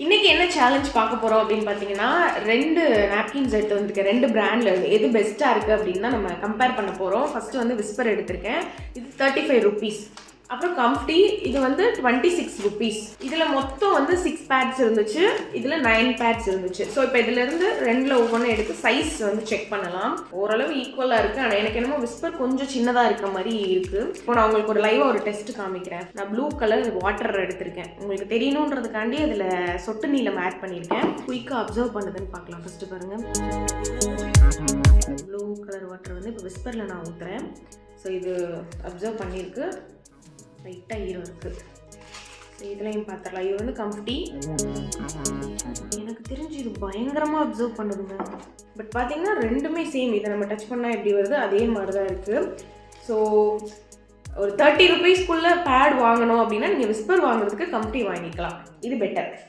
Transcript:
இன்னைக்கு என்ன சேலஞ்ச் பார்க்க போகிறோம் அப்படின்னு பார்த்தீங்கன்னா 2 நாப்கின்ஸ் எடுத்து வந்திருக்கேன். 2 பிராண்டில் எது பெஸ்ட்டாக இருக்குது அப்படின்னு தான் நம்ம கம்பேர் பண்ண போகிறோம். ஃபஸ்ட்டு வந்து விஸ்பர் எடுத்திருக்கேன். இது 35 rupees. அப்புறம் கம்ஃப்டி இது வந்து 26 rupees. இதில் மொத்தம் வந்து 6 பேட்ஸ் இருந்துச்சு, இதில் 9 பேட்ஸ் இருந்துச்சு. ஸோ இப்போ இதிலேருந்து 2ல் ஒவ்வொன்றும் எடுத்து சைஸ் வந்து செக் பண்ணலாம். ஓரளவு ஈக்குவலாக இருக்குது. ஆனால் எனக்கு என்னமோ விஸ்பர் கொஞ்சம் சின்னதாக இருக்க மாதிரி இருக்குது. இப்போ நான் உங்களுக்கு ஒரு லைவாக ஒரு டெஸ்ட் காமிக்கிறேன். நான் ப்ளூ கலர் வாட்டர் எடுத்திருக்கேன். உங்களுக்கு தெரியணுன்றதுக்காண்டி அதில் சொட்டு நீளம் ஆட் பண்ணியிருக்கேன். குயிக்காக அப்சர்வ் பண்ணுதுன்னு பார்க்கலாம். ஃபஸ்ட்டு பாருங்கள், ப்ளூ கலர் வாட்டர் வந்து இப்போ விஸ்பரில் நான் ஊற்றுறேன். ஸோ இது அப்சர்வ் பண்ணியிருக்கு, லைட்டாக ஈரம் இருக்குது. ஸோ இதுலையும் பார்த்துடலாம். இது வந்து கம்ஃப்டி. எனக்கு தெரிஞ்சு இது பயங்கரமாக அப்சர்வ் பண்ணுதுங்க. பட் பார்த்தீங்கன்னா ரெண்டுமே சேம். இதை நம்ம டச் பண்ணால் எப்படி வருது அதே மாதிரி தான் இருக்குது. ஸோ ஒரு 30 rupeesக்குள்ளே பேட் வாங்கணும் அப்படின்னா நீங்கள் விஸ்பர் வாங்குறதுக்கு கம்ஃப்டி வாங்கிக்கலாம். இது பெட்டர்.